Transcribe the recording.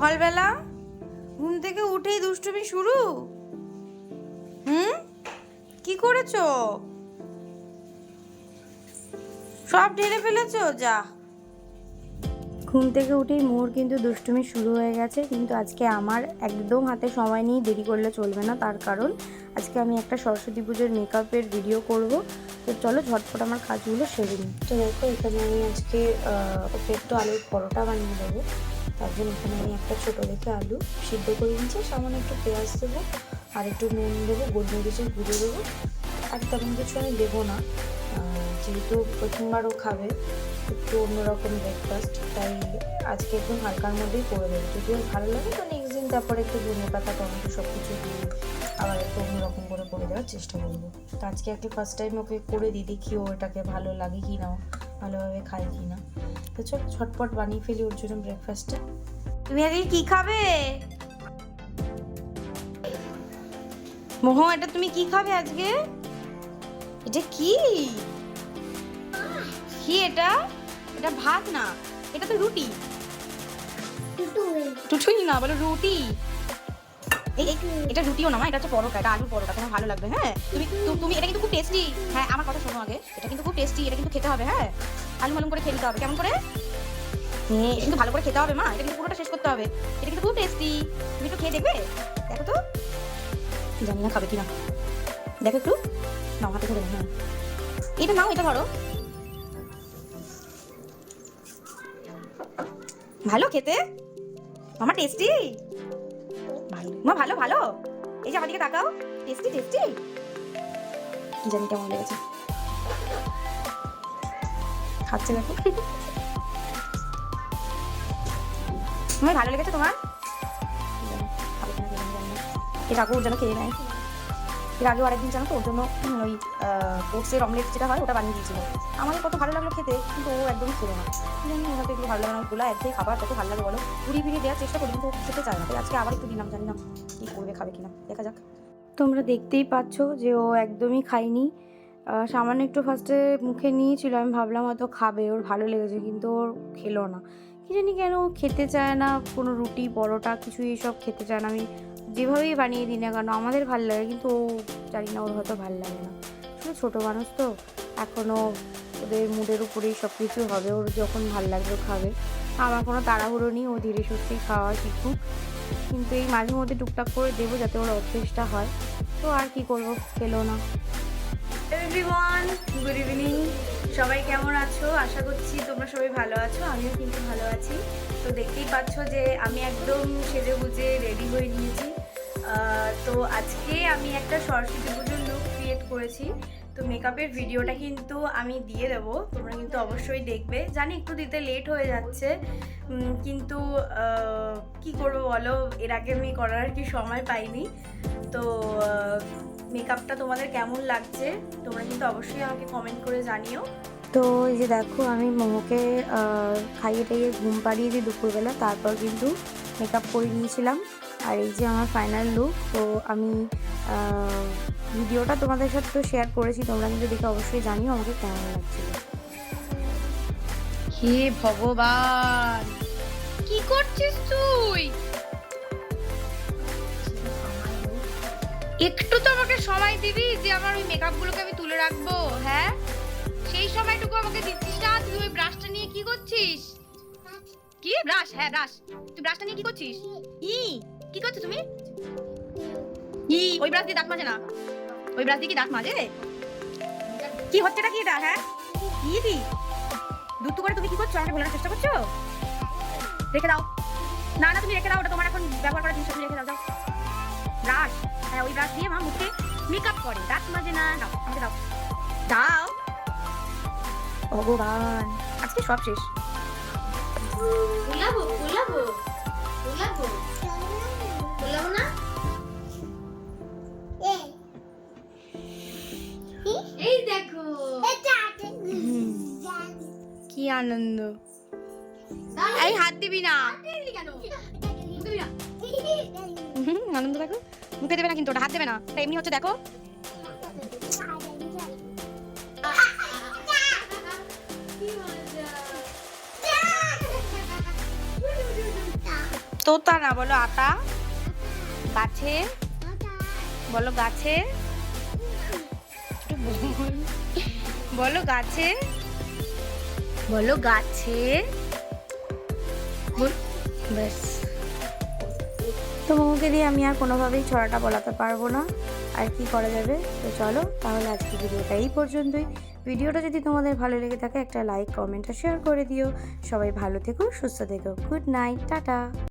সকালবেলা ঘুম থেকে উঠেই দুষ্টুমি শুরু। কি করেছো? সব ঢেলে ফেলেছো? যা। ঘুম থেকে উঠেই মোর কিন্তু দুষ্টুমি শুরু হয়ে গেছে, কিন্তু আজকে আমার একদম হাতে সময় নেই, দেরি করলে চলবে না। তার কারণ আজকে আমি একটা সরস্বতী পুজোর মেকআপের ভিডিও করব। তো চলো ঝটপট আমার কাজগুলো সেরে নিই। তো দেখো, এখানে আমি আজকে ওকে একটু আলুর পরোটা বানিয়ে দেবো। তার জন্য এখানে আমি একটা ছোটো দেখে আলু সিদ্ধ করে নিচ্ছি, সামান্য একটু পেঁয়াজ দেবো, আর একটু নুন দেবো, গোলমরিচের গুঁড়ো দেবো। আর তেমন কিছু আমি দেবো না, যেহেতু প্রথমবারও খাবে, একটু অন্যরকম ব্রেকফাস্ট, তাই আজকে একদম হালকার মধ্যেই করে দেবো। যদিও ভালো লাগে তো নেক্সট দিন তারপরে একটু ধনে পাতা, টমেটো সব কিছু দিয়ে আবার একটু অন্যরকম করে দেওয়ার চেষ্টা করবো। তো আজকে একটু ফার্স্ট টাইম ওকে করে দিই, দেখি ও এটাকে ভালো লাগে কি না, ভালোভাবে খায় কি না। তো চল ঝটপট বানিয়ে ফেলি ওর জন্য ব্রেকফাস্টে। তুমি আগে কি খাবে মোহ? এটা তুমি কি খাবে আজকে? এটা কি কি এটা? এটা ভাত না, এটা তো রুটি। টুটুই না, বলো রুটি। এটা রুটিও না মা, এটা হচ্ছে পরোটা, এটা আলুর পরোটা। তোমার ভালো লাগবে। হ্যাঁ, তুমি এটা কিন্তু খুব টেস্টি। হ্যাঁ, আমার কথা শোনো আগে, এটা কিন্তু খুব টেস্টি, এটা কিন্তু খেতে হবে। হ্যাঁ, আলু মালুম করে খেয়ে নিতে হবে। কেমন করে? হ্যাঁ, কিন্তু ভালো করে খেতে হবে মা, এটা কিন্তু পুরোটা শেষ করতে হবে। এটা কিন্তু খুব টেস্টি, তুমি একটু খেয়ে দেখবে। দেখো তো, জানি না খাবে কিনা, দেখো একটু। নাও হাতে ধরে। হ্যাঁ, এটা নাও, এটা ধরো। ভালো খেতে মামা, টেস্টি। মা ভালো ভালো। এই যে আমার দিকে তাকাও, টেস্টি টেস্টি। জানি কেমন লেগেছে, খাচ্ছে দেখো। তোমার ভালো লেগেছে? তোমার এর আগেও যেন খেয়ে নেয়। এর আগেও আরেকদিন জানো তো ওর জন্য ওই ওটসের অমলেট যেটা হয় ওটা বানিয়ে দিয়েছিল। আমাদের কত ভালো লাগলো খেতে, কিন্তু ও একদমই খেলো না। জানি ওনাকে একটু ভালো লাগে না, ওগুলো একঘেয়ে খাবার কত ভালো লাগে বলো। ঘুরিয়ে ফিরিয়ে দেওয়ার চেষ্টা করি, কিন্তু খেতে চায় না। তাই আজকে আবার একটু দিলাম, জানি না কি করবে, খাবে কিনা, দেখা যাক। তোমরা দেখতেই পাচ্ছ যে ও একদমই খায়নি। সামান্য একটু ফার্স্টে মুখে নিয়েছিল, আমি ভাবলাম হয়তো খাবে, ওর ভালো লেগেছে, কিন্তু ওর খেলো না। কি জানি কেন খেতে চায় না, কোনো রুটি পরোটা কিছুই এসব খেতে চায় না। আমি যেভাবেই বানিয়ে দিই না কেন আমাদের ভালো লাগে, কিন্তু ও জানি না, ওর হয়তো ভালো লাগে না। শুধু ছোটো মানুষ তো, এখনও ওদের মুডের উপরেই সব কিছু হবে। ওর যখন ভালো লাগবে খাবে, আমার কোনো তাড়াহুড়ো নেই, ও ধীরে সুস্থেই খাওয়া শিখুক। কিন্তু এই মাঝে মধ্যে টুকটাক করে দেবো যাতে ওর অভ্যেসটা হয়। তো আর কি করবো, খেলো না। Everyone, good evening. সবাই কেমন আছো? আশা করছি তোমরা সবাই ভালো আছো, আমিও কিন্তু ভালো আছি। তো দেখতেই পাচ্ছ যে আমি একদম সেজে গুজে রেডি হয়ে নিয়েছি। তো আজকে আমি একটা সরস্বতী পুজোর লুক ক্রিয়েট করেছি। তো মেকআপের ভিডিওটা কিন্তু আমি দিয়ে দেবো, তোমরা কিন্তু অবশ্যই দেখবে। জানি একটু দিতে লেট হয়ে যাচ্ছে, কিন্তু কি করবো বলো, এর আগে আমি করার কি সময় পাইনি। তো মেকআপটা তোমাদের কেমন লাগছে তোমরা কিন্তু অবশ্যই আমাকে কমেন্ট করে জানিও। তো এই যে দেখো, আমি মোমোকে খাইয়ে টাইয়ে ঘুম পাড়িয়ে দিই দুপুরবেলা, তারপর কিন্তু মেকআপ করে নিয়েছিলাম। আর এই যে আমার ফাইনাল লুক। তো আমি ভিডিওটা তোমাদের সাথে তো শেয়ার করেছি, তোমরা কিন্তু দেখে অবশ্যই জানিও আমাকে কেমন লাগছিল। হে ভগবান, কি করছিস তুই? একটু তো আমাকে সময় দিবি যে আমার ওই মেকআপগুলোকে আমি তুলে রাখবো। হ্যাঁ, সেই সময়টুকু আমাকে দিচ্ছিস না। তুই ওই ব্রাশটা নিয়ে কি করছিস? কি ব্রাশ? হ্যাঁ ব্রাশ। তুই ব্রাশটা নিয়ে কি করছিস? কি করছো তুমি? ওই ব্রাশ দিয়ে দাঁত মাজে না? ওই ব্রাশ দিয়ে কি দাঁত মাজে? কি হচ্ছেটা কি এটা? হ্যাঁ, কি দুধ করে তুমি কি করছো? আমাকে বলার চেষ্টা করছো? রেখে দাও। না না, তুমি রেখে দাও, ওটা তোমার এখন ব্যবহার করার জিনিস, তুমি রেখে দাও। যাও। ব্রাশ, হ্যাঁ ওই ব্রাশ দিয়ে মা মুখে মেকআপ করে, দাঁত মাজে না। দাও আমাকে, দাও দাও। ভগবান, আজকে সব শেষ। না। এই দেখো, কি আনন্দ। এই হাত দিবি না, আনন্দ দেখো। মুখে দেবে না কিন্তু, ওটা হাত দেবে না, এটা এমনি হচ্ছে দেখো। তোতা না, বলো আতা। গাছে, বলো গাছে। একটু বলো গাছে, বলো গাছে। ব্যাস। তো মোমোকে দিয়ে আমি আর কোনোভাবেই ছড়াটা বলাতে পারবো না, আর কি করা যাবে। তো চলো তাহলে আজকে ভিডিওটা এই পর্যন্তই। ভিডিওটা যদি তোমাদের ভালো লেগে থাকে একটা লাইক, কমেন্ট আর শেয়ার করে দিও। সবাই ভালো থেকো, সুস্থ থেকো। Good night, tata.